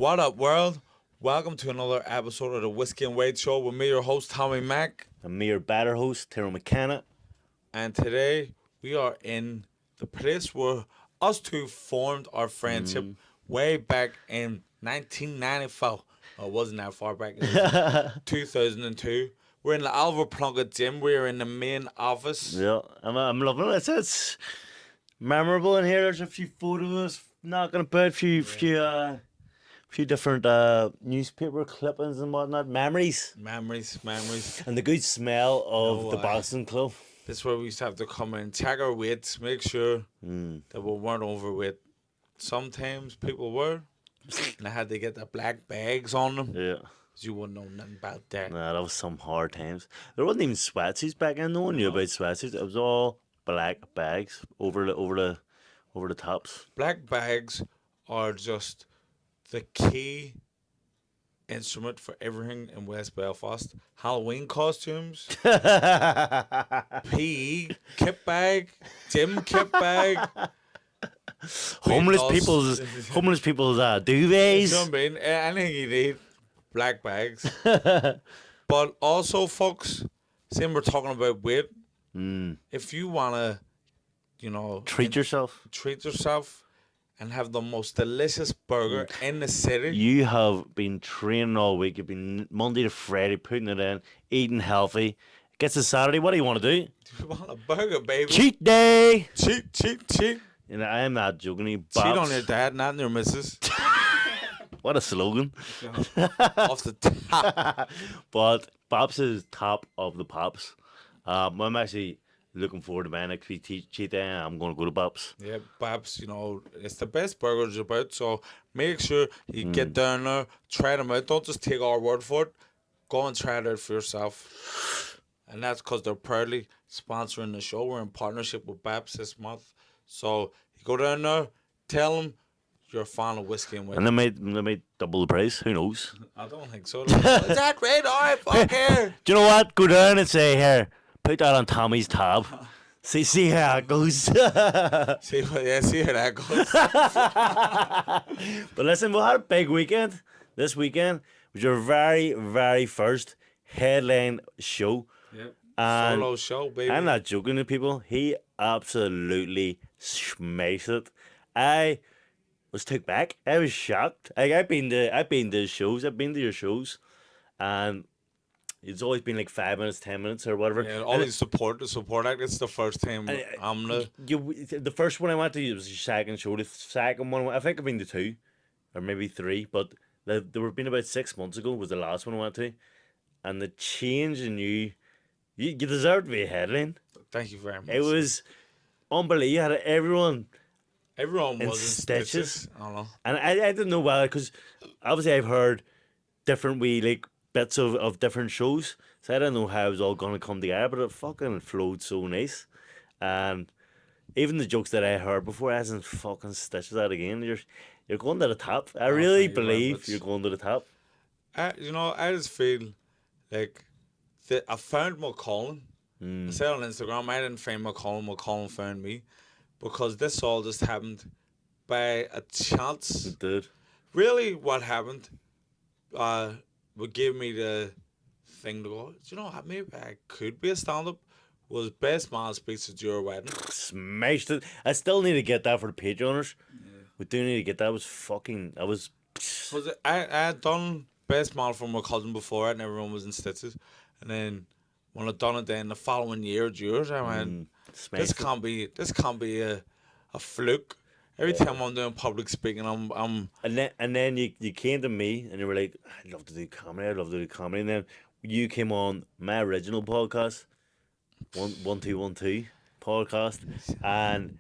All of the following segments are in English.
What up, world? Welcome to another episode of the Whiskey and Wade Show with me, your host, Tommy Mack. And me, your batter host, Tyrone McKenna. And today, we are in the place where us two formed our friendship way back in 1994. Oh, it wasn't that far back. It was 2002. We're in the Oliver Plunkett gym. We're in the main office. Yeah, I'm loving it. It's memorable in here. There's a few photos knocking about, few different newspaper clippings and whatnot. Memories. Memories. And the good smell of the Boston Club. This is where we used to have to come in, check our weights, make sure that we weren't overweight. Sometimes people were, and I had to get the black bags on them. Yeah. Because you wouldn't know nothing about that. Nah, that was some hard times. There wasn't even sweatsuits back then. No one knew about sweatsuits. It was all black bags over the tops. Black bags are just the key instrument for everything in West Belfast. Halloween costumes, PE kit bag, gym kit bag. Homeless people's duvets. You know what I mean? Anything you need, black bags. But also, folks, saying we're talking about weight, if you want to, treat yourself and have the most delicious burger in the city. You have been training all week. You've been Monday to Friday putting it in, eating healthy. It gets to Saturday. What do you want to do? You want a burger, baby. Cheat day. Cheat. And I am not joking. You Cheat on your dad, not on your missus. What a slogan. Off the top. But Pops is top of the Pops. I'm actually looking forward to my next week cheat day. I'm going to go to Pops. Yeah, Pops, it's the best burgers about. So make sure you get down there, try them out. Don't just take our word for it. Go and try it out for yourself. And that's because they're proudly sponsoring the show. We're in partnership with Babs this month. So you go down there, tell them you're a fan of Whiskey and Wade. And they might double the price. Who knows? I don't think so. Is that right? All right, fuck here. Do you know what? Go down and say, here, put that on Tommy's tab. See how it goes. See how that goes. But listen, we had a big weekend. This weekend was your very, very first headline show. Yep. And solo show, baby. I'm not joking to people. He absolutely smashed it. I was took back. I was shocked. I've been to shows. I've been to your shows, and it's always been like 5 minutes, 10 minutes, or whatever. Yeah, always the support act. It's the first time the first one I went to was your second show. The second one, I think I've been to 2, or maybe 3, but there were been about 6 months ago was the last one I went to, and the change in you deserve to be a headline. Thank you very much. It was unbelievable. You had everyone was in stitches. I don't know. And I didn't know why, because obviously I've heard different bits of different shows, so I didn't know how it was all going to come together, but it fucking flowed so nice. And even the jokes that I heard before, I wasn't fucking stitches out again. You're going to the top. I really believe you're going to the top. I just feel like I found McCollum. I said on Instagram, I didn't find McCollum found me, because this all just happened by a chance. It did. Really, what happened would give me the thing to go, maybe I could be a stand-up, was Best Man Speaks at Your Wedding. Smashed it. I still need to get that for the Patreoners. Yeah. We do need to get that. I had done Best Man for my cousin before, and everyone was in stitches. And then when I done it then the following year, I went, this can't be a fluke. Every time I'm doing public speaking, I'm. And then you came to me and you were like, I'd love to do comedy. And then you came on my original podcast, 1212 podcast, and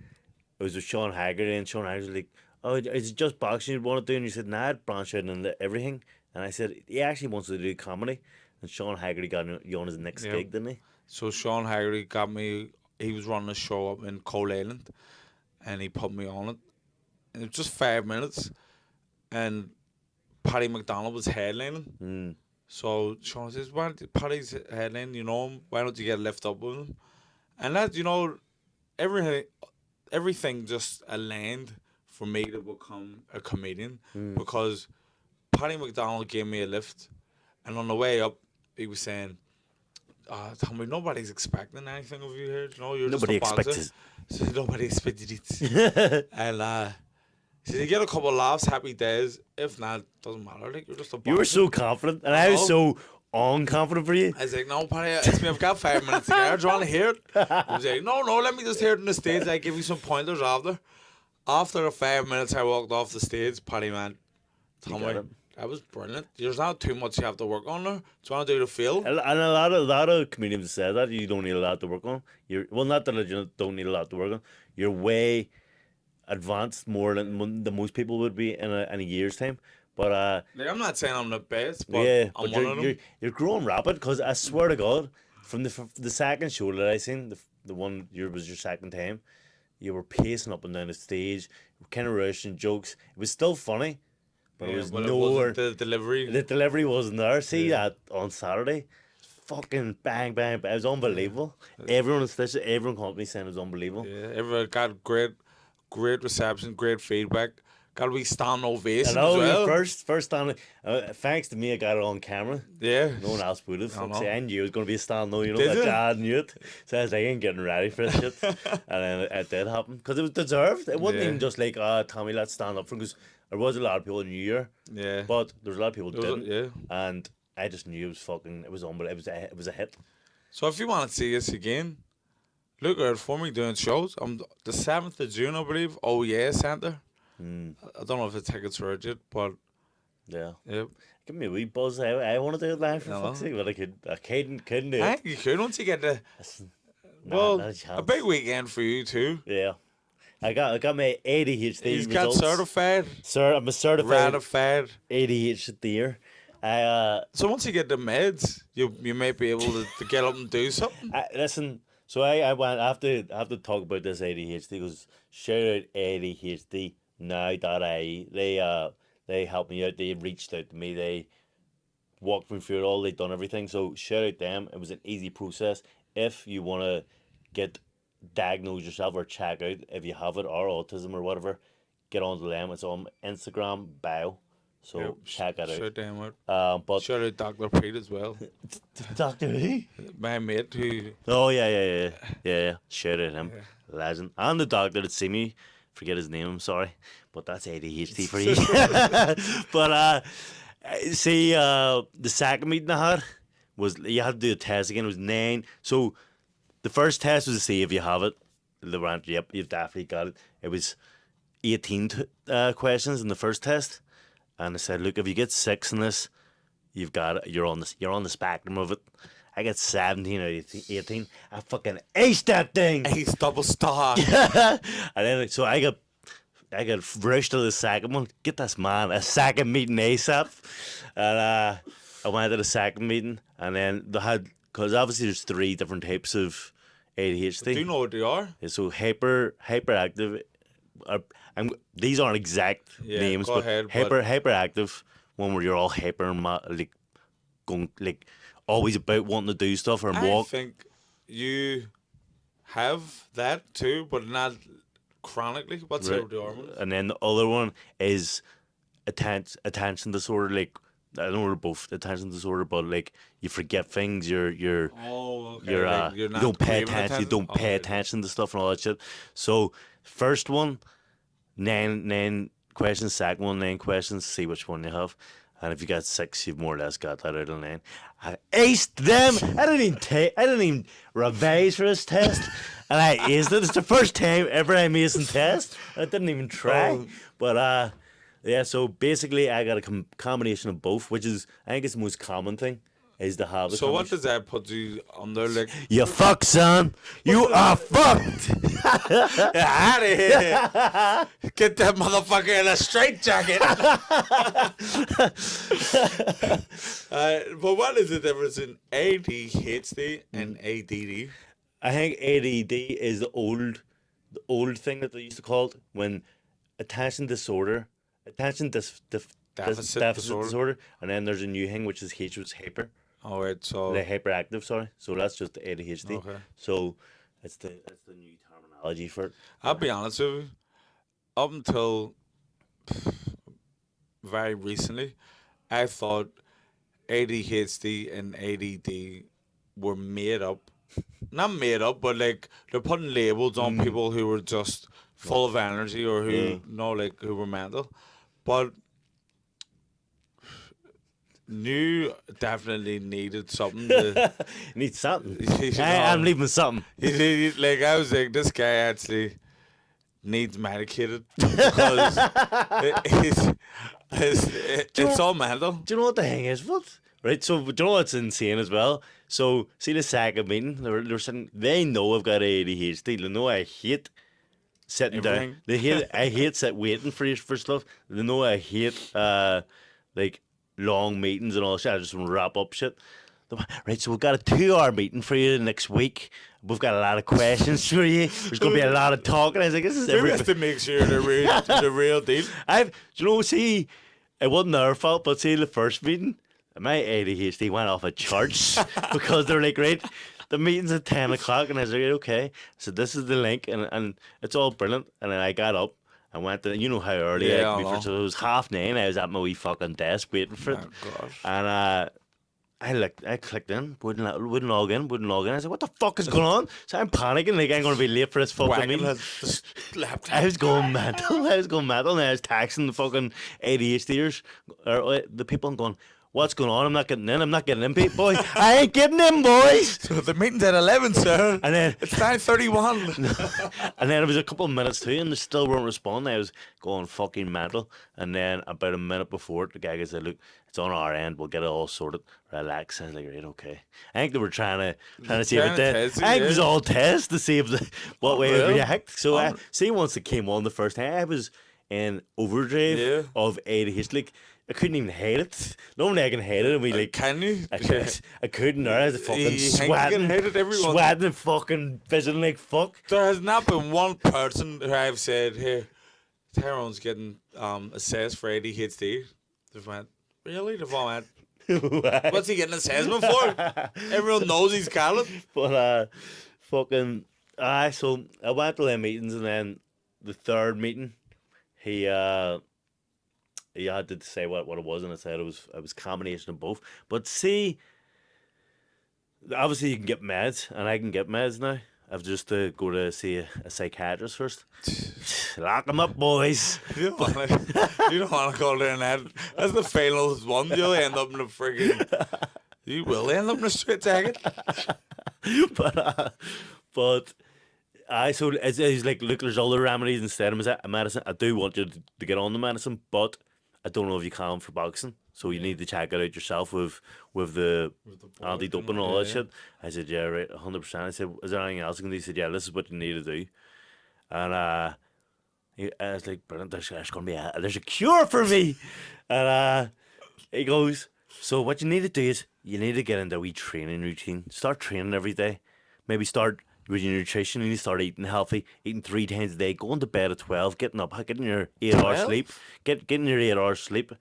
it was with Sean Haggerty, and Sean Haggerty was like, "Oh, is it just boxing you want to do?" And you said, "Nah, I'd branch out into everything." And I said, he actually wants to do comedy, and Sean Haggerty got you on his next gig, didn't he? So Sean Haggerty got me. He was running a show up in Coal Island, and he put me on it. And it was just 5 minutes, and Paddy McDonald was headlining. So Sean says, Paddy's headlining, why don't you get a lift up with him? And that, everything just aligned for me to become a comedian, because Paddy McDonald gave me a lift, and on the way up, he was saying, Tommy, nobody's expecting anything of you here. You know, you're Nobody just a boxer. expected. So nobody expected it. And so you get a couple of laughs, happy days. If not, doesn't matter. Like, you're just a boxer. You were so confident, and I was so unconfident for you. I was like, no, Paddy, it's me. I've got 5 minutes to get. Do you want to hear it? He was like, no, let me just hear it on the stage. I give you some pointers after. After the 5 minutes I walked off the stage, Paddy went, Tommy, that was brilliant. There's not too much you have to work on there. Do you want to do the feel? And a lot of comedians say that you don't need a lot to work on. Not that you don't need a lot to work on. You're way advanced more than most people would be in a year's time. But like, I'm not saying I'm the best, but yeah, I'm but one of them. you're growing rapid. Because I swear to God, from the second show that I seen, the one was your second time, you were pacing up and down the stage, kind of rushing jokes. It was still funny, but it was but nowhere. it wasn't the delivery. The delivery wasn't there. See that on Saturday, fucking bang bang bang. It was unbelievable. Everyone, especially everyone, called me saying it was unbelievable. Yeah, everyone got great reception, great feedback. Got a wee stand ovation I know, as well. first stand. Thanks to me, I got it on camera. Yeah. No one else would have. I know. I knew it was going to be a stand, though. You know, Did you? I knew it. So I was like, I ain't getting ready for this shit. And then it did happen. Because it was deserved. It wasn't Yeah. even just like, Tommy, let's stand up for him. Because there was a lot of people in New Year. Yeah. But there was a lot of people who didn't. Yeah. And I just knew it was unbelievable. It was a hit. So if you want to see us again, look out for me doing shows. The 7th of June, I believe. Oh yeah, Centre. I don't know if the tickets are out yet, but Yeah. yeah. Give me a wee buzz. I want to do it live for No. fuck's sake, but I couldn't do I it. think you could once you get the Not a a chance. big weekend for you too. Yeah. I got my ADHD He's got results. certified, Sir, I'm a certified ratified. ADHD. So once you get the meds, you may be able to get up and do something. Listen. So I went. I have to talk about this ADHD because shout out ADHD now.ie. They helped me out. They reached out to me. They walked me through it all. They done everything. So shout out them. It was an easy process. If you want to get diagnosed yourself or check out if you have it or autism or whatever, get onto them. It's on Instagram bio. So Yep, check that Shout them out. out. But Shout out Dr. Pete as well. Doctor who? My mate who Oh yeah. Shout out him, legend. And the doctor that see me, forget his name. I'm sorry, but that's ADHD for you. But see, the second meeting I had was you had to do a test again. It was 9. So the first test was to see if you have it. They went, yep, you've definitely got it. It was 18 questions in the first test, and I said, look, if you get 6 in this, you've got it. You're on the spectrum of it. I got 17 out of 18. I fucking aced that thing. Ace double star. And then so I got rushed to the second one. Get this man a second meeting ASAP. And I went to the second meeting, and then they had, because obviously there's 3 different types of ADHD. Do you know what they are? So hyperactive. These aren't exact names, go but ahead, hyperactive, one where you're all hyper, like going like always about wanting to do stuff or I walk. think you have that too, but not chronically. What's Right. the hormones? And then the other one is attention disorder. Like I know we're both attention disorder, but like you forget things. You're Oh, okay. you're like you not don't pay craving attention. You don't pay Okay. attention to stuff and all that shit. So first one, 9 questions. Second one, 9 questions. See which one you have. And if you got 6, you've more or less got that out of 9. I aced them. I didn't even revise for this test, and I aced it. It's the first time ever I'm acing test. I didn't even try. Oh. But yeah. So basically, I got a combination of both, which is I think it's the most common thing is to have. So what does that put you under? Like, You fuck, son. You are fucked. out of here! Get that motherfucker in a straitjacket. But what is the difference in ADHD and ADD? I think ADD is the old thing that they used to call it when attention disorder, deficit disorder, and then there's a new thing which is hyper, All right, so the hyperactive. Sorry, so that's just the ADHD. Okay. So it's the new terminology for it. I'll be honest with you. Up until very recently, I thought ADHD and ADD were made up. Not made up, but like they're putting labels on people who were just full of energy or Yeah. who like who were mental. But New definitely needed something to. Need something. You I'm know, leaving something. like I was like, this guy actually needs medicated because it's all mental. Do you know what the thing is? What? Right, so do you know what's insane as well? So, see the second meeting, they're sitting, they know I've got ADHD. They know I hate sitting Everything. down. I hate waiting for stuff. They know I hate like long meetings and all that shit. I just want to wrap up shit. Right, so we've got a 2 hour meeting for you next week. We've got a lot of questions for you. There's going to be a lot of talking. I was like, this is Maybe every. that's to make sure the real deal. Do you know, see, it wasn't their fault, but see, the first meeting, my ADHD went off at church because they're like, right, the meeting's at 10 o'clock, and I was like, okay, so this is the link, and it's all brilliant. And then I got up and went to, you know how early Yeah, I I could be know. for, so it was 9:30. I was at my wee fucking desk waiting for it. Oh, gosh. And I clicked in, wouldn't log in. I was like, what the fuck is going on? So I'm panicking, like I'm going to be late for this fucking Wagon meeting. has the laptop. I was going mental. And I was texting the fucking ADHDers, or the people, and going, what's going on? I'm not getting in, boys. I ain't getting in, boys. So the meeting's at 11, sir. And then It's 9:31. And then it was a couple of minutes too, and they still weren't responding. I was going fucking mental. And then about a minute before it, the guy said, look, it's on our end. We'll get it all sorted. Relax. I was like, right, okay. I think they were trying to see if Trying to it test did. you, I think it yeah. was all test to see what way it Unreal. react. So I Un- see once it came on the first time, I was in overdrive Yeah. of ADHD. Like, I couldn't even hate it. Normally I can hate it, and we like. Can you? I couldn't. I was fucking You think you can sweating, hate it, everyone? sweating and fucking fizzing like fuck. There has not been one person who I've said, here, Tyrone's getting assessed for ADHD. They've went, really? They've all went, what's he getting assessment for? Everyone knows he's got it. But fucking so I went to the meetings, and then the third meeting, he had to say what it was, and I said it was combination of both. But see, obviously you can get meds, and I can get meds now. I've just to go to see a psychiatrist first. Lock them up, boys. You don't want to go there and that's the final one. You'll end up in a friggin'. You will end up in a straight jacket. but so it's like, look, there's other remedies instead of medicine. I do want you to get on the medicine, but I don't know if you can for boxing. So you need to check it out yourself with the anti-doping and all that shit. I said, yeah, right, 100%. I said, is there anything else I can do? He said, yeah, this is what you need to do. And I was like, brilliant, there's going to be there's a cure for me. And he goes, so what you need to do is you need to get into a wee training routine. Start training every day. Maybe start with your nutrition. You need to start eating healthy, eating 3 times a day, going to bed at 12, getting up, getting your 8 hours 12? sleep, getting your 8 hours sleep.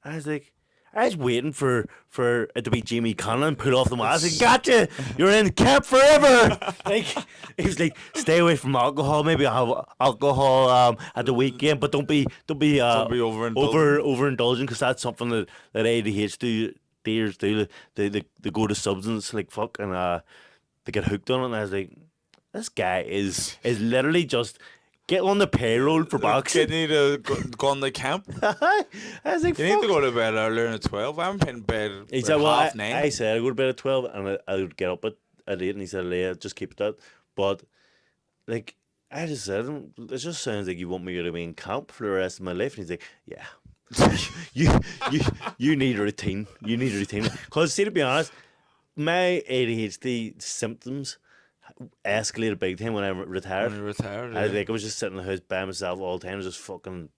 I was like, I was waiting for it to be Jimmy Conlon pull off the mask. I said, gotcha! You're in camp forever! Like, he was like, stay away from alcohol. Maybe I'll have alcohol at the weekend, but don't be overindulgent. overindulgent, because that's something that ADHD do. They go to substance like fuck, and they get hooked on it. And I was like, this guy is literally just get on the payroll for boxing. You need to go on the camp. I was like, You need to go to bed earlier at 12. I'm in bed He at said, well, half 9. I said I go to bed at 12, and I would get up at 8, and he said, yeah, just keep it that. But, like, I just said, it just sounds like you want me to be in camp for the rest of my life. And he's like, yeah, you need a routine. You need a routine. Because, see, to be honest, my ADHD symptoms escalated big time when I retired. When you retired, I was just sitting in the house by myself all the time, just fucking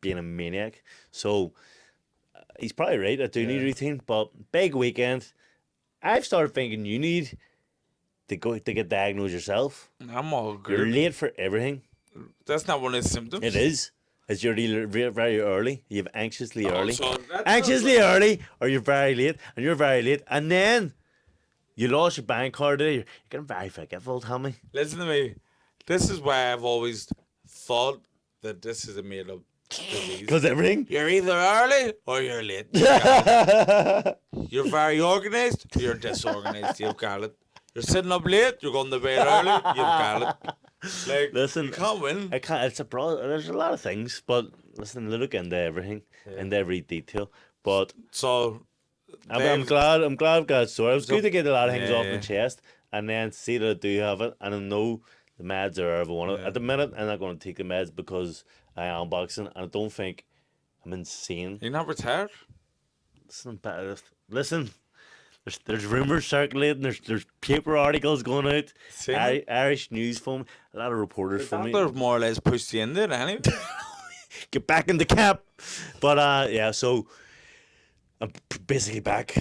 being a maniac. So he's probably right. I do need a routine, but big weekend. I've started thinking you need to go to get diagnosed yourself. I'm all You're good. late for everything. That's not one of his symptoms. It is. It's you're either very early. You have anxiously early, so that's anxiously early, or you're very late, and you're very late, and then you lost your bank card today. You're getting very forgetful. Tell me. Listen to me. This is why I've always thought that this is a made up disease. Because everything. You're either early or you're late. You're very organised, you're disorganised. You've got it. You're sitting up late, you're going to bed early, you've got it. Like, Listen, you can't win. I can't. It's a broad. There's a lot of things, but listen, look into everything, into every detail. But So, I'm glad. I'm glad I've got it sorted. It was good to get a lot of things off Yeah. my chest, and then see that I do have it, and I know the meds are every one of it. At the minute, I'm not going to take the meds because I am boxing, and I don't think I'm insane. you're not retired? Listen. There's rumours circulating. There's paper articles going out. Seen it? Irish news phone. A lot of reporters from me. They've more or less pushed you in there anyway. Get back in the camp. But yeah, so I'm basically back.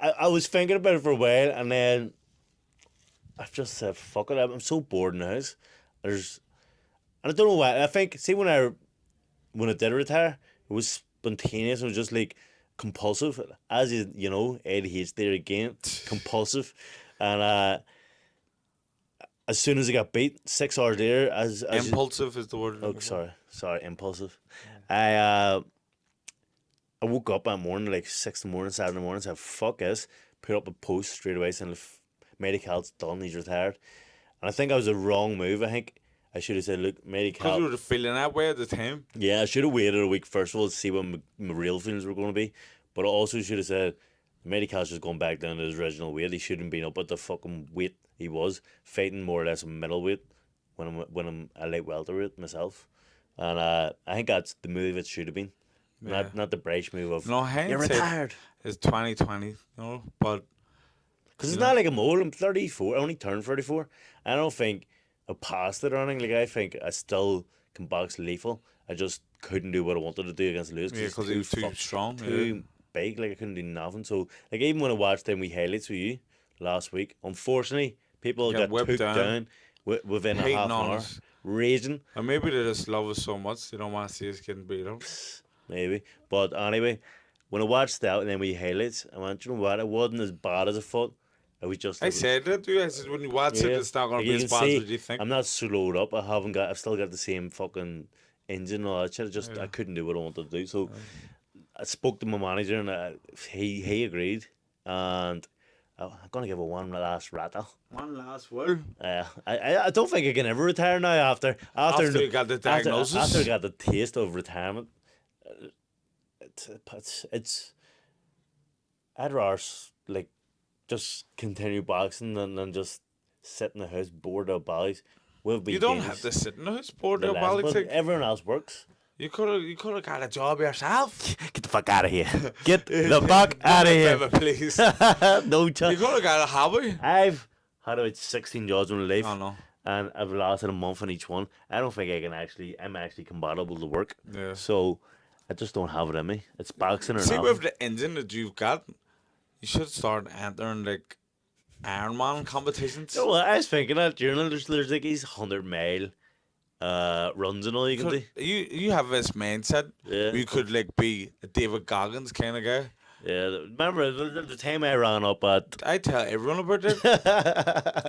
I was thinking about it for a while, and then I've just said, fuck it. I'm so bored in the house. And I don't know why. I think, see, when I did retire, it was spontaneous. It was just like compulsive. As you know, ADHD there again, compulsive. And as soon as I got beat, 6 hours later, as Impulsive is the word. oh, sorry, impulsive. I woke up that morning, like 6 in the morning, 7 in the morning, said, fuck this, put up a post straight away saying, Medical's done, he's retired. And I think that was a wrong move. I think I should have said, look, Because Medical. you were feeling that way at the time. Yeah, I should have waited a week first of all to see what my real feelings were going to be. But I also should have said, Medical's just going back down to his original weight. He shouldn't have been up at the fucking weight he was, fighting more or less a middleweight when I'm a light welterweight myself. And I think that's the move it should have been. Yeah. Not the brash move of, No, you're hindsight retired. is 2020, you know, but Because it's not like I'm old. I'm 34. I only turned 34. I don't think I passed it or anything. Like, I think I still can box lethal. I just couldn't do what I wanted to do against Lewis. yeah, because he was too strong. Too big. Like, I couldn't do nothing. So, like, even when I watched them wee highlights with you last week, unfortunately, people Got got whipped took down. down within a Hating half an on hour. us. Raging, And maybe they just love us so much they don't want to see us getting beat up. maybe. But anyway, when I watched that and then we highlights, I went, you know what? It wasn't as bad as I thought. It was just. I said that to you. I said when you watch it, it's not going Like, to you be as can bad see, as you think. I'm not slowed up. I've still got the same fucking engine and all that shit. I couldn't do what I wanted to do. So I spoke to my manager and he agreed. And I'm gonna give it one last rattle. One last word. I don't think I can ever retire now after You got the diagnosis. after I got the taste of retirement. It's I'd rather like just continue boxing than just sit in the house bored of bellies. You don't have to sit in the house bored of politics. Everyone else works. You could have got a job yourself. Get the fuck out of here. Get the fuck out of here. Favour, please. No You chance. could have got a hobby. I've had about 16 jobs in my life. Oh no. And I've lasted a month on each one. I don't think I'm actually compatible to work. Yeah. So I just don't have it in me. It's boxing or See, not. with the engine that you've got, you should start entering like Ironman competitions. You know what, I was thinking that during there's like these 100-mile runs and all you can do. You have this mindset. Yeah. You could like be a David Goggins kind of guy. Yeah, remember the time I ran up at I tell everyone about it.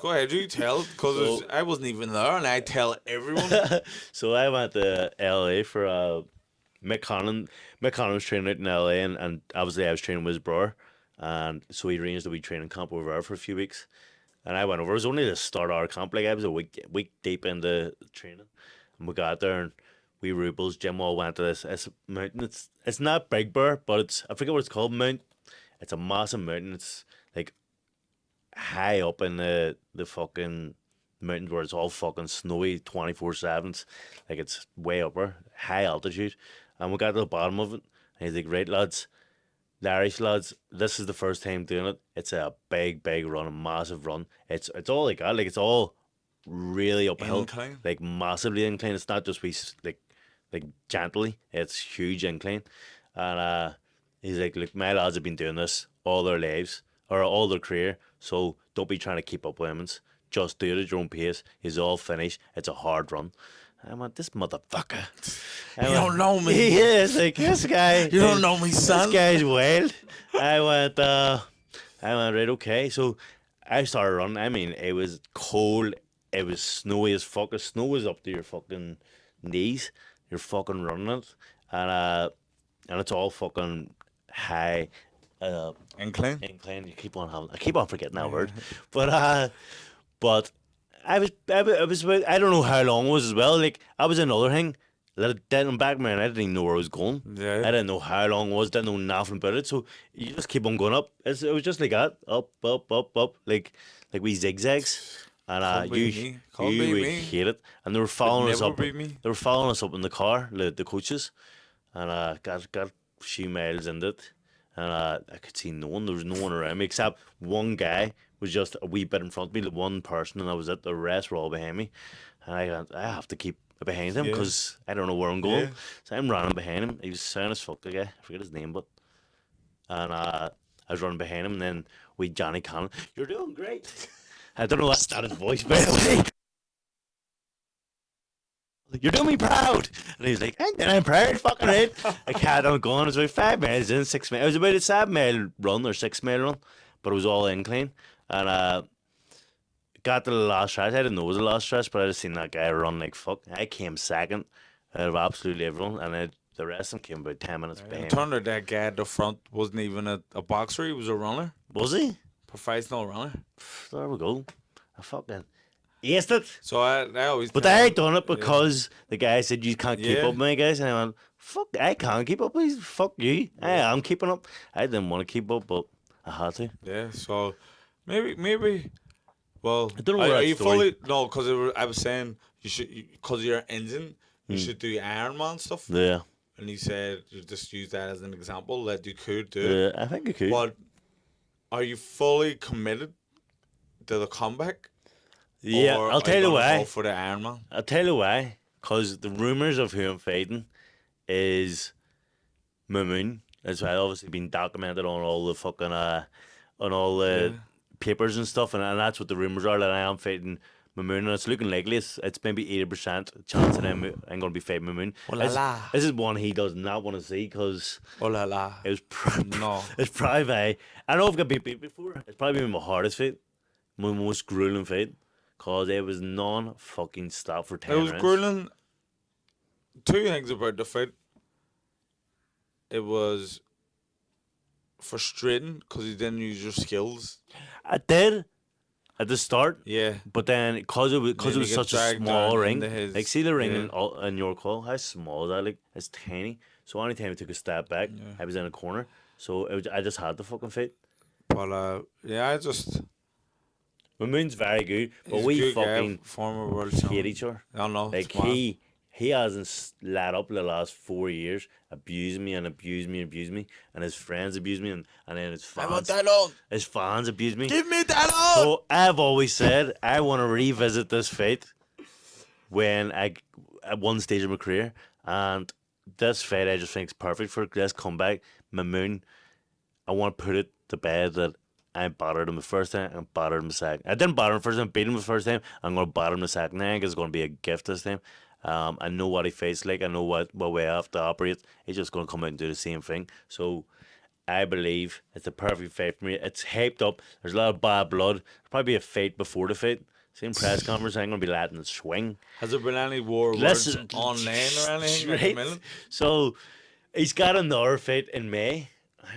Go ahead, you tell, because I wasn't even there, and I tell everyone. so I went to LA for Mick Connon was training out in LA and obviously I was training with his brother. And so he arranged a wee training camp over there for a few weeks. And I went over. It was only the start of our camp. Like, I was a week deep into training. And we got there and we Rubles, Jim all went to this mountain. It's not Big Bear, but I forget what it's called, mount. It's a massive mountain. It's like high up in the fucking mountains where it's all fucking snowy 24/7. Like, it's way up there, high altitude. And we got to the bottom of it. And he's like, right, lads, the Irish lads, this is the first time doing it. It's a big run, a massive run. It's all like that. Like, it's all really uphill. Incline. Like, massively incline. It's not just like gently. It's huge incline. And he's like, look, my lads have been doing this all their lives, or all their career, so don't be trying to keep up with them. Just do it at your own pace. He's all finished. It's a hard run. I went, this motherfucker. You don't know me. He is like, this guy. You don't know me, son. This guy's wild. I went, right, okay. So I started running. I mean, it was cold it was snowy as fuck. The snow was up to your fucking knees. You're fucking running it, and it's all fucking high. Incline. Incline. I keep on forgetting that word, but I was about, I don't know how long it was as well. Like I was another thing. Let it dead in the back of my head. I didn't even know where I was going. Yeah. I didn't know how long it was. Didn't know nothing about it. So you just keep on going up. It was just like that, up, up, up, up, like we zigzags. And Can't be you me. Can't you be would me. hate it. And they were following us Never up. be me. They were following us up in the car, the coaches, and got a few miles into it, and I could see no one. There was no one around me except one guy was just a wee bit in front of me, the one person, and that was it. The rest were all behind me, and I have to keep behind him Yeah. because I don't know where I'm going. Yeah. So I'm running behind him. He was sound as fuck, the guy. I forget his name, but and I was running behind him, and then we Johnny Cannon. You're doing great. I don't know that's not his voice, by the way. You're doing me proud. And he was like, I'm proud, fucking right. I carried on going. It was about 5 miles in, 6 miles. It was about a 7 mile run or 6 mile run, but it was all incline. And got to the last stretch. I didn't know it was the last stretch, but I just seen that guy run like fuck. I came second out of absolutely everyone, and the rest of them came about 10 minutes In behind. turn, that guy at the front wasn't even a boxer. He was a runner, Was he? professional runner. There we go. I fucking aced it. So I always. But tell I him, done it because the guy said you can't keep Yeah. up with me, guys, and I went, fuck, I can't keep up. Please, fuck you. I am keeping up. I didn't want to keep up, but I had to. Yeah. So maybe. Well, I don't know where are that you story- fully no? Because I was saying you should because your engine. You should do Ironman stuff. Yeah, And he said you just use that as an example that you could do it. I think I could. But are you fully committed to the comeback? Yeah, Or I'll are tell you gonna why. Go for the Ironman. I'll tell you why. Because the rumours of who I'm fighting is Mamoon. That's why obviously been documented on all the fucking on all the Yeah. papers and stuff, and that's what the rumours are that I am fighting Mamoon, and it's looking likely. It's maybe 80% chance that I'm going to be fighting Mamoon. Oh la la. This is one he does not want to see because Oh la la. it was No. it's probably I know I've got beat before. It's probably been my hardest fight, my most grueling fight, cause it was non-fucking stop for 10 It was rounds. grueling. Two things about the fight. It was frustrating because you didn't use your skills. I did at the start, Yeah. but then because it was Then you get such a dragged small down ring, into his- like see the ring yeah. in your call, how small is that? Like it's tiny. So anytime I took a step back, Yeah. I was in a corner. So I just had to fucking fight. But yeah, I just Mamoon's very good, but he's a we good guy, fucking former world hate champion. each other. I don't know. Like it's mad. he hasn't let up the last 4 years, abused me and abused me and abused me, and his friends abused me, and then his I want fans that on. his fans abused me. Give me that on. So I've always said I want to revisit this fight when I at one stage of my career, and this fight I just think is perfect for this comeback. Mamoon, I want to put it to bed that I battered him the first time and battered him the second. I didn't batter him the first time, beat him the first time. I'm going to batter him the second time because it's going to be a gift this time. I know what he fights like. I know what way I have to operate. He's just going to come out and do the same thing. So I believe it's the perfect fight for me. It's hyped up. There's a lot of bad blood. There'll probably be a fight before the fight. Same press conference. I'm going to be letting it swing. Has there been any war words Listen, online or anything? At the right? minute? So he's got another fight in May. I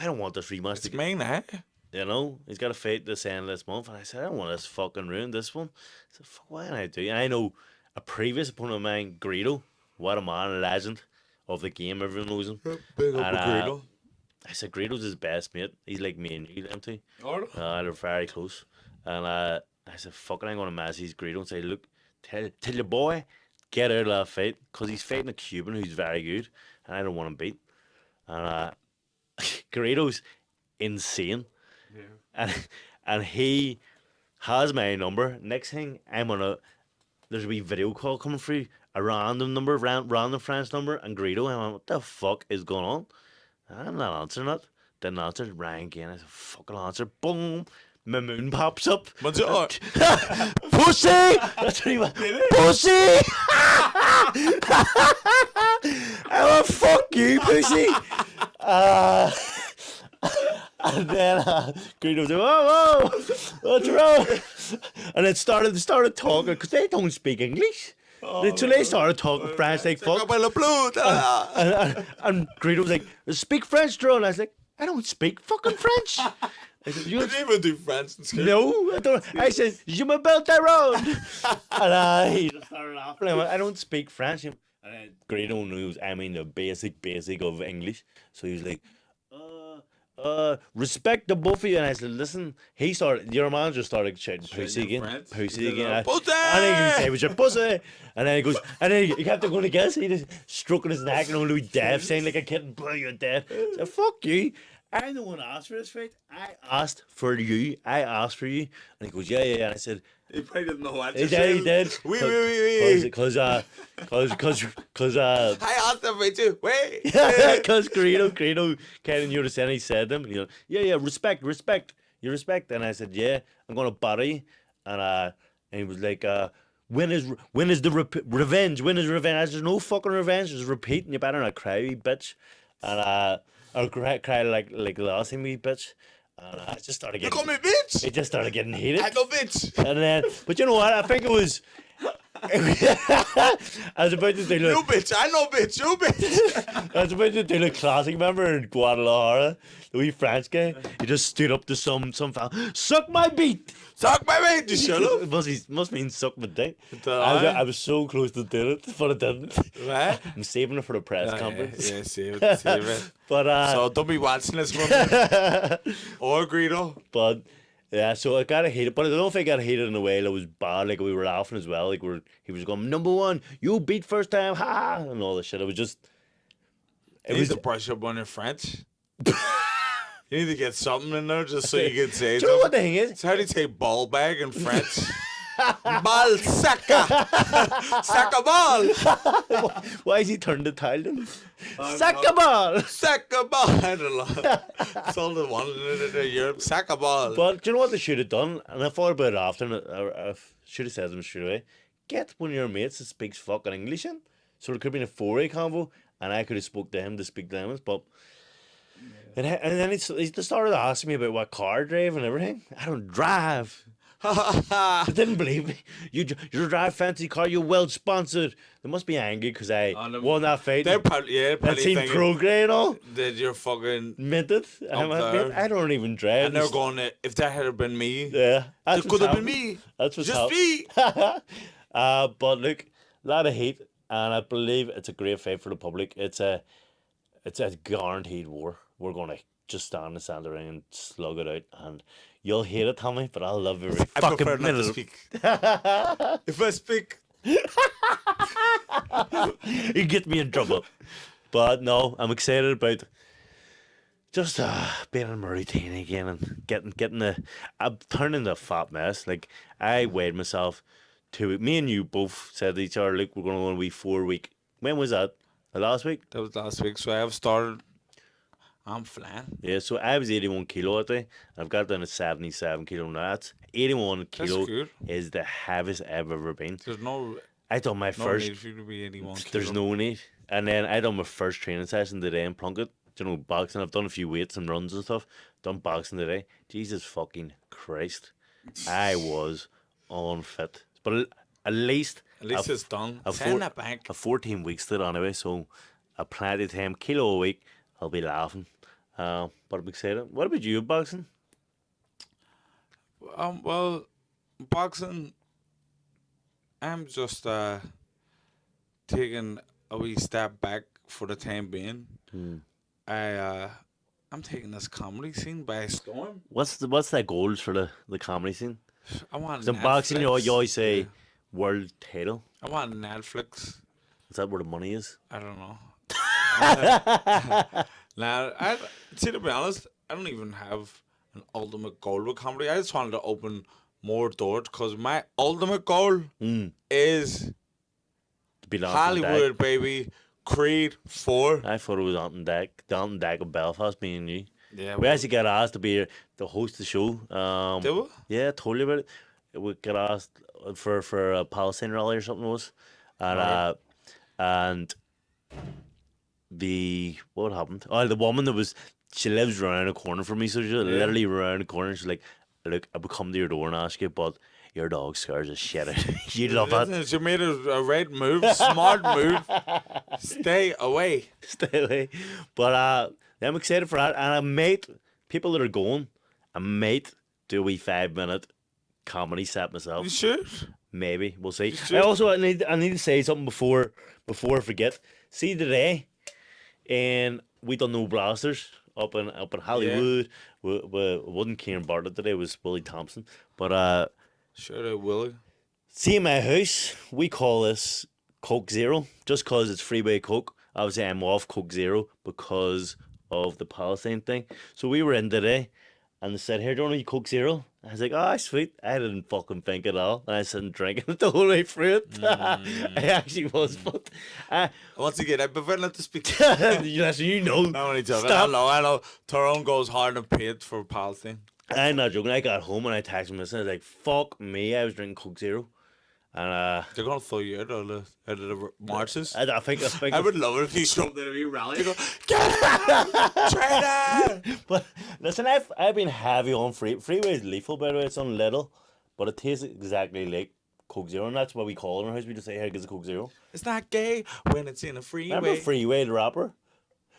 don't want this rematch It's to me now. you know, he's got a fight this end of this month, and I said, I don't want this fucking ruin this one. I said, fuck, why don't I do? And I know a previous opponent of mine, Greedo, what a man, a legend of the game, everyone knows him. Big up And, Agredo. I said, Greedo's his best mate. He's like me and you, them two. Alright. They're very close. And I said, fucking, I'm going to message Greedo and say, look, tell your boy, get out of that fight, because he's fighting a Cuban who's very good, and I don't want him beat. And Greedo's insane. And he has my number. Next thing, there's a wee video call coming through, a random number, random French number, and Greedo. I went, what the fuck is going on? I'm not answering it. Didn't answer. Rang again. I said, fucking answer. Boom. My moon pops up. What's it? Oh, Pussy! That's what he went. Pussy! I went, fuck you, pussy! And then Greedo was like, whoa, what's wrong? And it they started talking, because they don't speak English. So they started talking French like fuck. And Greedo was like, speak French, Tyrone. I was like, I don't speak fucking French. I said, You didn't even do French in school. no, I don't. I said, je m'appelle Tyrone. And he just started laughing. I went, I don't speak French. And Greedo knows, I mean, the basic of English. So he was like, respect the both of you. And I said, listen, your manager started shouting pussy again. French? Pussy He again. said, "Pussy!" And then he said, was your pussy? And then he goes, and then he kept on going to guess. He just stroking his neck and only deaf, saying like a kitten, boy, you're deaf. I said, fuck you. I don't want to ask for this fight. I asked for you. And he goes, yeah. And I said, He probably didn't know what he to say. did. Oui. Because I asked him for you. Wait. because Greedo kind of knew the saying. He said them. You know, yeah, respect, you respect. And I said, yeah, I'm gonna battle you. And he was like, when is the revenge? When is revenge? I said, there's no fucking revenge. Just repeat, and you better not cry, you bitch. And or cry like last time, you bitch. And I just started You getting. call me bitch? It just started getting heated. I go bitch. And then, but you know what? I think it was. I was about to do You bitch. I know bitch. You bitch. I was about to do the classic. Remember in Guadalajara, the wee French guy? He just stood up to some fella. Suck my beat. Suck my mate. You shut up. It must mean suck my dick. Aye. I was so close to doing it, but I didn't. Right? I'm saving it for the press conference. Yeah, save it. But So don't be watching this one. Or Greedo. But yeah, so I got heated, but I don't think I got heated in a way that was bad. Like we were laughing as well. Like he was going, number one, you beat first time, ha, and all this shit. It was just. You need to brush up on your French. You need to get something in there just so you can say Do you know what something. the thing is? So how do you say ball bag in French? Ball sacca. Sacca ball. Why is he turned to Thailand? Sacca ball. Sacca ball. I don't know. It's all the one in Europe. Sacca ball. But do you know what they should have done? And I thought about it after, and I should have said to them straight away. Get one of your mates that speaks fucking English in. So it could have been a four-way convo, and I could have spoke to him to speak to him. But and then he started asking me about what car I drive and everything. I don't drive. I didn't believe me. You drive fancy car. You're well sponsored. They must be angry because I won that fight. They're probably That seemed thinking pro-grey and all. that you're fucking. Minted. I don't even drive. And they're going, if that had been me, Yeah, it could have been me. That's what's Just me. But look, a lot of heat, and I believe it's a great fight for the public. It's a guaranteed war. We're gonna just stand in the center ring and slug it out, and you'll hate it, Tommy, but I'll love every I fucking prefer not minute. to speak. If I speak, You get me in trouble. But no, I'm excited about just being in my routine again and getting I'm turning into a fat mess. Like I weighed myself 2 weeks. Me and you both said to each other, look, we're going to go on a wee 4 week. When was that? Last week? that was last week, so I have started. I'm flying. Yeah, so I was 81 kilo that day. I've got down to 77 kilo now. That's 81 kilo good. is the heaviest I've ever been. There's no I done my first. need for you to be 81 There's kilo. no need. And then I done my first training session today in Plunkett. You know, boxing. I've done a few weights and runs and stuff. Done boxing today. Jesus fucking Christ. I was unfit. But at least it's done. I've Send that back. 14 weeks to it anyway, so a plenty of time. Kilo a week. I'll be laughing. But I'm excited. What about you, boxing? Well, boxing. I'm just taking a wee step back for the time being. I'm taking this comedy scene by storm. What's the goals for the comedy scene? I want So Netflix. boxing, you always say world title. I want Netflix. Is that where the money is? I don't know. Now, to be honest, I don't even have an ultimate goal with comedy. I just wanted to open more doors because my ultimate goal is To be Hollywood, baby. Creed 4. I thought it was Anton Deck of Belfast, me and you. Yeah, We actually got asked to be the host of the show. did we? Yeah, I told you about it. We got asked for a Palestine rally or something it was, and the what happened? Oh, the woman that was she lives around the corner from me, so she's literally around the corner. She's like, look, I would come to your door and ask you, but your dog scares the shit out of me. You love it. She made a right move, smart move. Stay away. Stay away. But I'm excited for that. And I might, people that are going, I might do a wee 5-minute comedy set myself. You sure? Maybe. We'll see. Sure. I need to say something before I forget. See today, and we done no blasters up in Hollywood. We wasn't Kieran Bartlett today, it was Willie Thompson. But Shout out Willie. see in my house, we call this Coke Zero, just cause it's freeway Coke. Obviously I'm off Coke Zero because of the Palestine thing. So we were in today and they said, here, do you want a Coke Zero? I was like, oh, sweet. I didn't fucking think at all. And I was sitting drinking it the whole way through it. I actually was, but Once again, I prefer not to speak. you know. No, when joking. Stop. I know. Tyrone goes hard and paid for Palestine. I'm not joking. I got home and I texted him and I was like, fuck me, I was drinking Coke Zero. And They're gonna throw you out of the marches. I think I would love it if you showed up there and you rally and go, get out! Traitor! But listen, I've been heavy on freeway is lethal, by the way. It's on little, but it tastes exactly like Coke Zero, and that's what we call it in our house. We just say, here, give us a Coke Zero. It's not gay when it's in a freeway. Remember Freeway, the rapper?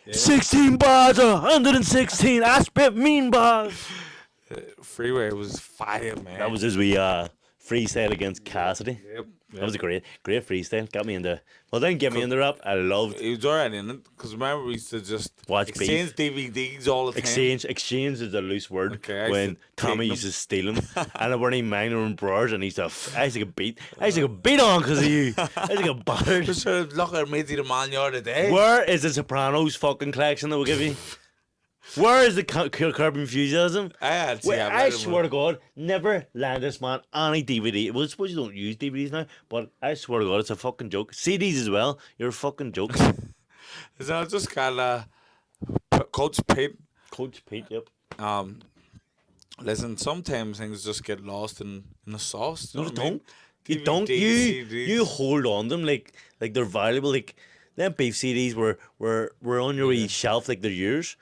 Yeah. 16 bars, 116, I spit mean bars. Freeway was fire, man. That was his wee freestyle against Cassidy. Yep. That was a great freestyle. Got me into. Well, didn't get me into rap. I loved He was already in it because remember we used to just Watch exchange DVDs all the time. exchange is a loose word. Okay, I when used to Tommy take used to steal them, and I weren't even mine or brothers, and I used to get beat. I used to get beat on because of you. I used to get battered. Just sort of look at Maisie the man the other day. Where is the Sopranos fucking collection that we'll give you? Where is the Curb Enthusiasm? I swear to God, never land this man any DVD. Well, I suppose you don't use DVDs now, but I swear to God, it's a fucking joke. CDs as well, you're a fucking joke. Is that just kind of Coach Pete? Coach Pete, yep. Listen, sometimes things just get lost in the sauce. You No, know they what I mean? don't. You don't. DVDs, You CDs. hold on them like they're valuable. Like them beef CDs were on your wee shelf like they're yours.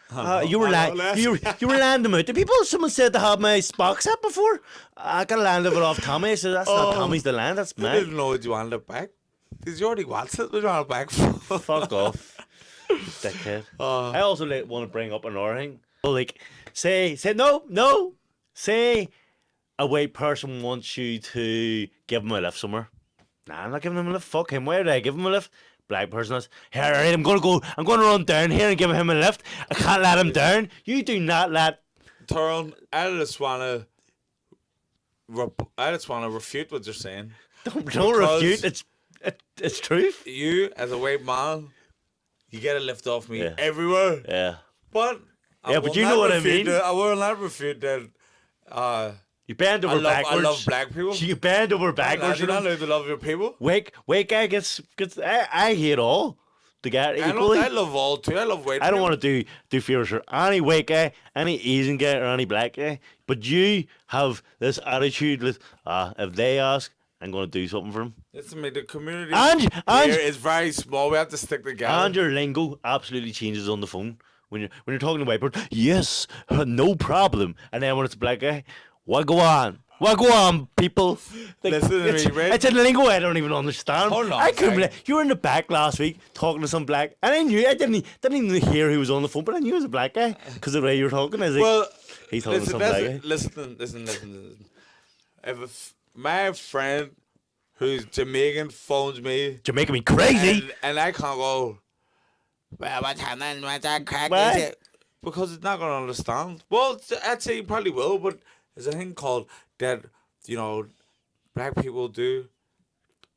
You were you were landing them out. The people, someone said to have my box set before. I got to land it off Tommy. I said that's not Tommy's the land. That's I mine. didn't know you wanted it back. Because you already wants it. What do you want it back for? Fuck off, dickhead. I also want to bring up another thing. So, like, say no. Say a white person wants you to give him a lift somewhere. Nah, I'm not giving him a lift. Fuck him. Why did I give him a lift? Black person is, here, alright, I'm gonna run down here and give him a lift. I can't let him down. You do not let. Tyrone, I just wanna refute what you're saying. Don't Because refute. It's truth. You, as a white man, you get a lift off me Yeah. everywhere. Yeah. But Yeah, but you know what I mean. I will not refute that. You bend over backwards. I love black people. You bend over backwards. You're not allowed to love your people. Wake guy gets. I hate all. The guy I equally. love all too. I love white I don't people. want to do fears for any white guy, any Asian guy, or any black guy. But you have this attitude with, if they ask, I'm going to do something for them. Listen to me, the community And here is very small. We have to stick together. And your lingo absolutely changes on the phone when you're talking to white person. Yes, no problem. And then when it's a black guy, what go on? What go on, people? Like, Listen to me, right? It's a lingo I don't even understand. Hold on, I couldn't sorry. believe you were in the back last week talking to some black, and I didn't even hear who was on the phone, but I knew it was a black guy because of the way you were talking. I was like, Well, he's talking to some black guy. listen. If my friend who's Jamaican phones me You're making me crazy. and I can't go, well, what's happening? What's that crack? Why? Is it? Because it's not going to understand. Well, I'd say you probably will, but there's a thing called that, black people do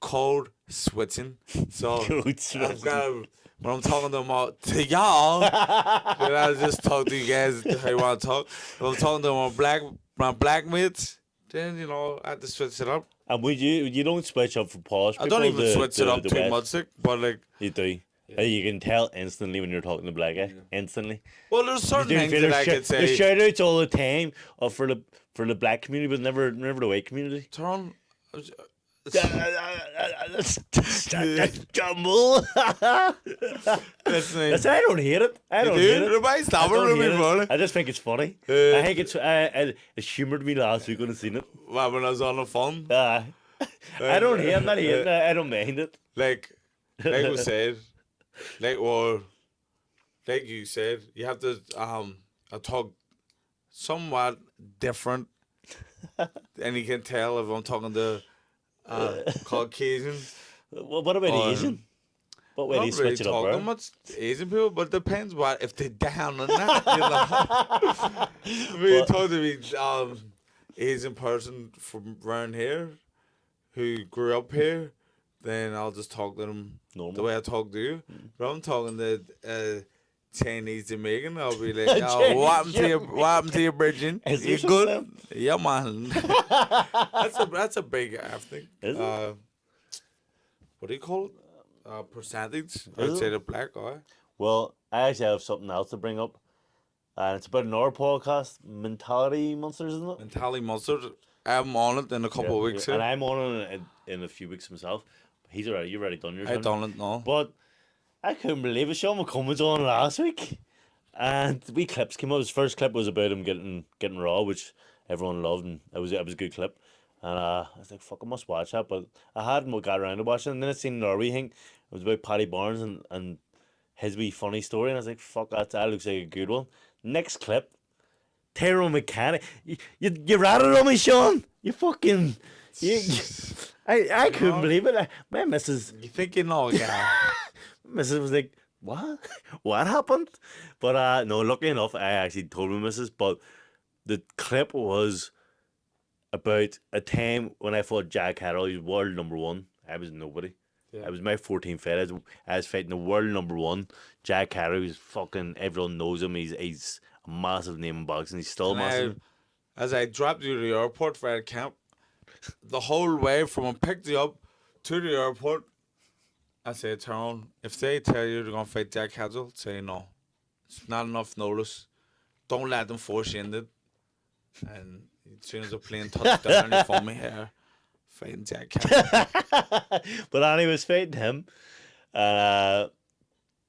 code switching. So Code switching. I've got to, when I'm talking to them all, to y'all, then I just talk to you guys how you want to talk. If I'm talking to my black mates, then, I have to switch it up. And would you don't switch up for pause. I don't even switch it up the too West. much, but like, You do. You can tell instantly when you're talking to black guy. Instantly. well, there's certain things that I could There's say. shout outs all the time for the black community, but never the white community. Tyrone, Jumble. Listen, Listen, I don't hate it. I don't hate it. Everybody I stop don't hate it. it. I just think it's funny. I think it humoured me last week when I seen it. Well, when I was on the phone. I don't hate. I'm not hating it. I don't mind it. Like we said, like you said, you have to talk somewhat different, and you can tell if I'm talking to Caucasian. Well, what about Asian? What way do you switch it up, bro? Not much Asian people, but it depends what if they're down or not. You know, if you talk to me Asian person from around here who grew up here, then I'll just talk to them the way I talk to you. But I'm talking to Chinese Jamaican, I'll be like, yo, what happened to your Bridget? You good? Yeah, man. that's a big ethnic. What do you call it? Percentage outside of black guy. Well, I actually have something else to bring up. And it's about another podcast, Mentality Monsters, isn't it? Mentality Monsters. I'm on it in a couple of weeks. And I'm on it in a few weeks myself. You've already done yours. I done it, no. But I couldn't believe it. Sean McCombs was on last week. And wee clips came out. His first clip was about him getting raw, which everyone loved, and it was a good clip. And I was like, fuck, I must watch that. But I hadn't got around to watching it. And then I seen another wee thing. It was about Paddy Barnes and his wee funny story. And I was like, fuck, that looks like a good one. Next clip, Tyrone mechanic. You rattled on me, Sean. You fucking... I couldn't believe it. My missus... You think you know, guy? Missus was like, what? What happened? But no, lucky enough, I actually told my missus. But the clip was about a time when I fought Jack Carroll. He was world number one. I was nobody. Yeah. I was my 14th fight. I was fighting the world number one, Jack Carroll. He's fucking... Everyone knows him. He's a massive name in boxing. He's still massive. As I dropped you to the airport for a camp, the whole way from I picked you up to the airport, I said, Tyrone, if they tell you they're going to fight Jack Hazel, say no. It's not enough notice. Don't let them force you into it. And as soon as the plane touched down, they phoned me here, fighting Jack Hazel. But Annie was fighting him.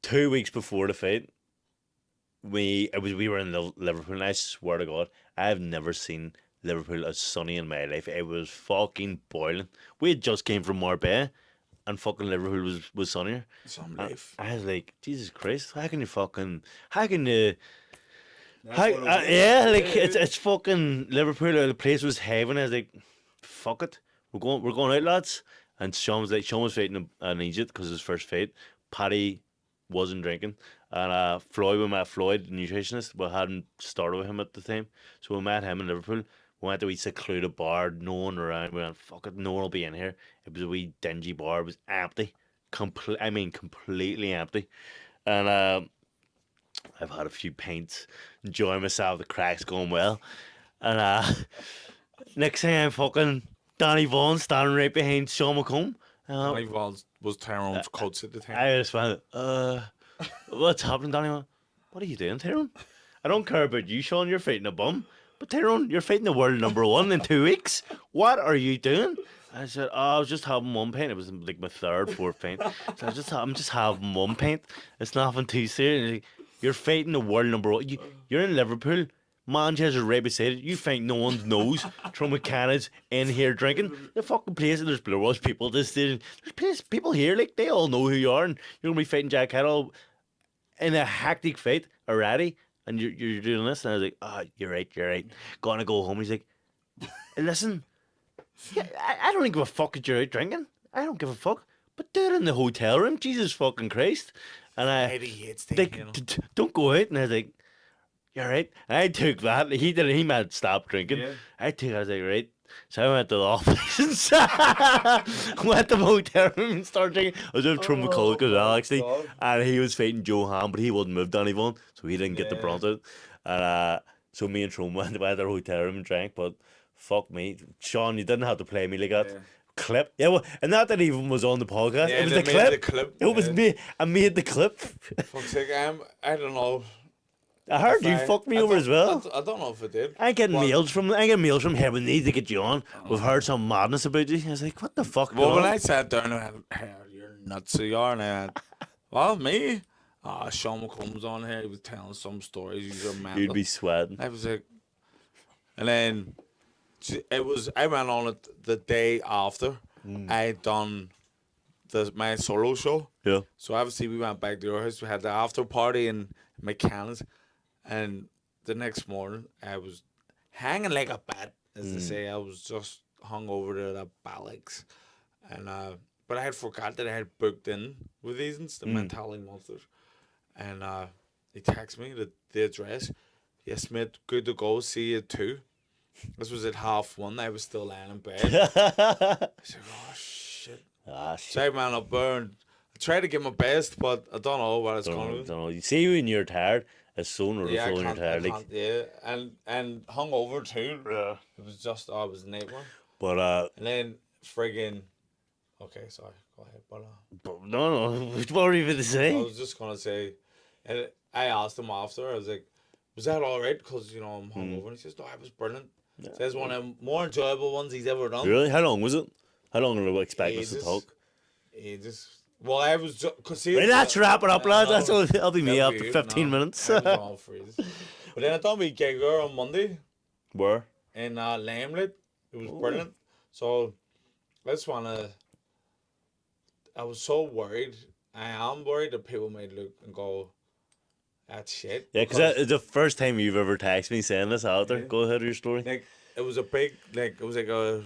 2 weeks before the fight, we were in Liverpool, and I swear to God, I have never seen Liverpool as sunny in my life. It was fucking boiling. We had just came from Marbella, and fucking Liverpool was sunnier. Some life. I was like, Jesus Christ, how can you? It's fucking Liverpool. The place was heaven. I was like, fuck it, we're going out, lads. And Sean was fighting in Egypt because his first fight. Paddy wasn't drinking, and Floyd, we met Floyd, the nutritionist. We hadn't started with him at the time, so we met him in Liverpool. We went to a wee secluded bar, no one around. We went, fuck it, no one will be in here. It was a wee dingy bar. It was empty, completely empty. And I've had a few pints, enjoying myself. The crack's going well. And next thing I'm fucking Danny Vaughan standing right behind Sean McComb. Danny Vaughan was Tyrone's coach at the time. I just went, what's happening, Danny? What are you doing, Tyrone? I don't care about you, Sean. You're fighting a bum. But Tyrone, you're fighting the world number one in 2 weeks. What are you doing? I said, I was just having one pint. It was like my third, fourth pint. So I'm just having one pint. It's nothing too serious. Like, you're fighting the world number one. You're in Liverpool. Manchester right beside it. You think no one knows Tyrone McCann's in here drinking. The fucking place, there's blue people. There's people here, like, they all know who you are. And you're going to be fighting Jack Carroll in a hectic fight already. And you're doing this, and I was like, you're right. Gonna go home. He's like, listen, I don't give a fuck if you're out drinking. I don't give a fuck. But do it in the hotel room. Jesus fucking Christ. And don't go out. And I was like, you're right. And I took that. He might stop drinking. Yeah. I was like, right. So I went to the office and went to the hotel room and started drinking. I was with Trum McCulloch as well, actually. God. And he was fighting Joe Ham, but he wouldn't move Danny Vaughan, so he didn't get the brunt of it. And so me and Trum went to the hotel room and drank, but fuck me. Sean, you didn't have to play me like that. Yeah. Clip. Yeah, well, and not that even was on the podcast. Yeah, it was the clip. It was me. I made the clip. Fuck's sake, I don't know. I heard you fucked me over as well. I don't know if it did. I get But- mails from here. We need to get you on. We've heard some madness about you. I was like, what the fuck? Well, going when on? I sat down, I went, hey, you're nuts, so you are. And I went, well, me? Sean McComb's on here. He was telling some stories. You're mental. You'd be sweating. I was like, and then I went on it the day after I done my solo show. Yeah. So obviously we went back to your house. We had the after party in McCann's, and the next morning I was hanging like a bat, as they say. I was just hung over to the Balex, and but I had forgot that I had booked in with these the Mentality Monsters, and he texted me the address. Yes, mate, good to go. See you too. This was at 1:30. I was still laying in bed. I said, oh shit. Ah, So shit. I went up there and I tried to give my best, but I don't know what it's going to Don't know. You see when you're tired, it's so noticeable Yeah, I when you're can't, tired. I Like, can't, yeah, and hungover too. yeah. It was just, it was a nightmare. But And then friggin', okay, sorry, go ahead. But no, what were you going to I say? was just gonna say, and I asked him after. I was like, "Was that all right?" Because I'm hungover. And he says, "No, it was brilliant." Says one of the more enjoyable ones he's ever done. Really? How long was it? How long are we expecting us to Ages. talk? Ages. Well, I was just because Right, let's wrap it up, lads. That's all. That'll be me That'll after be it. 15 No, minutes. I was all freeze. But then I done with Gagger on Monday Where? in Lamlet. It was brilliant. So I just wanna. I was so worried. I am worried that people might look and go, "That's shit." Yeah, because it's the first time you've ever texted me saying this out there. Yeah. Go ahead with your story. Like it was a big it was like a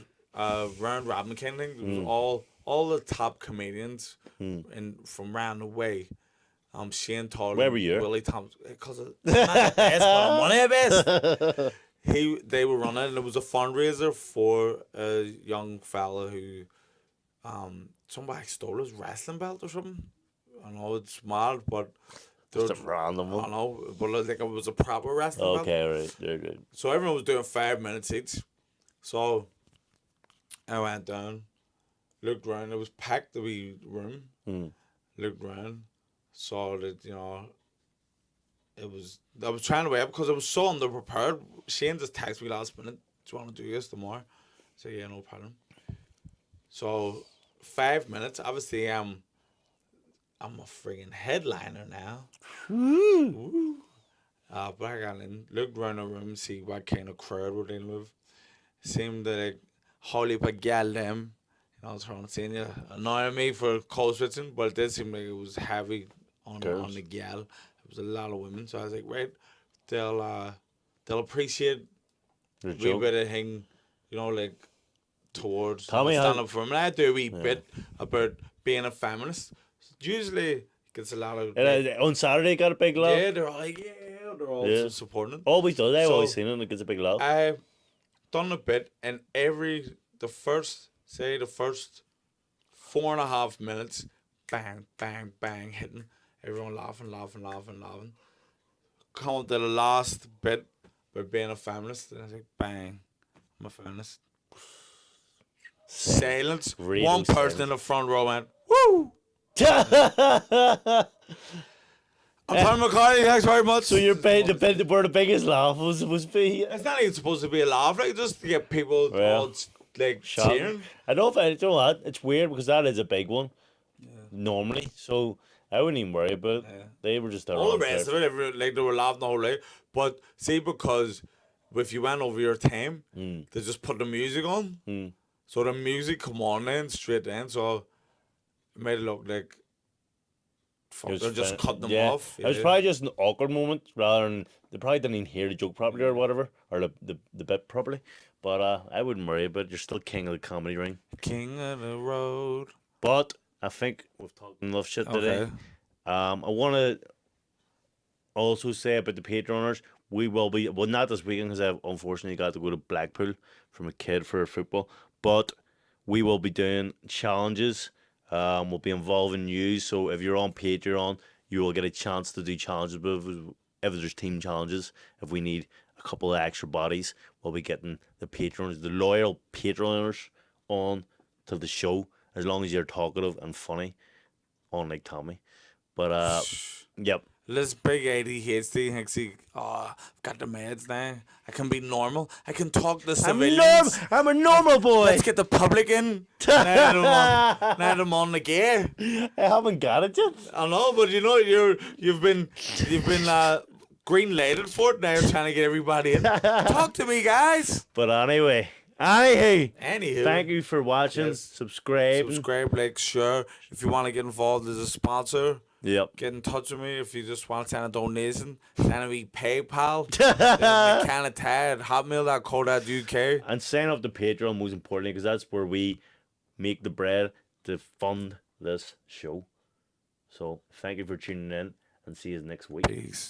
round robin kind of thing. It was all the top comedians in from round the way. Shane Todd, Where were you? Willie Thompson, because I'm not the best, but I'm one of the best. They were running, and it was a fundraiser for a young fella who, somebody stole his wrestling belt or something. I know it's mad, but Just a random I one. know, but like it was a proper wrestling belt. Okay, right. They're good. So everyone was doing 5 minutes each. So I went down, looked around. It was packed the wee room. Looked around, saw that it was. I was trying to wait because I was so underprepared. Shane just texted me last minute. Do you want to do this tomorrow? I said yeah, no problem. So 5 minutes. Obviously, I'm a friggin' headliner now. Woo. But I got in, looked around the room, see what kind of crowd we're dealing with. Seemed like whole heap of gal them, trying to say annoying me for code switching, but it did seem like it was heavy on Girls. the gal. It was a lot of women, so I was like, right, they'll appreciate The a wee joke. bit of thing, like towards Tommy, stand how- up for women. I do a wee bit about being a feminist. Usually it gets a lot of On Saturday, got a big laugh. yeah, they're all like, yeah, they're all Yeah. supporting it. Always does. I've So- always seen it. And it gets a big laugh. I done a bit, and the first 4.5 minutes, bang, bang, bang, hitting, everyone laughing. Come to the last bit about being a feminist, and I was like, bang, I'm a feminist. Silence. Radio One person silence. in the front row went, woo! I'm Tom McCarthy, thanks very much. So you're where the biggest laugh was be It's not even supposed to be a laugh, like just to get people Yeah. all like shouting. cheering. I know if I do that, it's weird because that is a big one. Normally, so I wouldn't even worry about it. Yeah. They were just there. All the rest of it, like they were laughing the whole way. But see, because if you went over your time, they just put the music on. So the music come on then straight then, so it made it look like fuck, they're just cutting them off. It was probably just an awkward moment rather than they probably didn't even hear the joke properly or whatever, or the bit properly. But I wouldn't worry about it. You're still king of the comedy ring. King of the road. But I think we've talked enough shit today. Okay. I want to also say about the Patreoners, we will be, well, not this weekend because I've unfortunately got to go to Blackpool from a kid for football, but we will be doing challenges. We'll be involving you, so if you're on Patreon, you will get a chance to do challenges. If there's team challenges, if we need a couple of extra bodies, we'll be getting the patrons, the loyal Patreoners on to the show, as long as you're talkative and funny, unlike Tommy. But, yep. This big ADHD thinks I've got the meds now. I can be normal. I can talk to civilians. I'm a normal boy. Let's get the public in. Now that I'm on the gear. I haven't got it yet. I know, but you know you've been green lighted for it. Now you're trying to get everybody in. Talk to me, guys. But anyway, Anywho, thank you for watching. Yes. Subscribe. Like, sure. If you want to get involved as a sponsor, Yep. get in touch with me. If you just want to send a donation, send me PayPal. mechanichtire@hotmail.co.uk. And sign up to Patreon, most importantly, because that's where we make the bread to fund this show. So thank you for tuning in, and see you next week. Peace.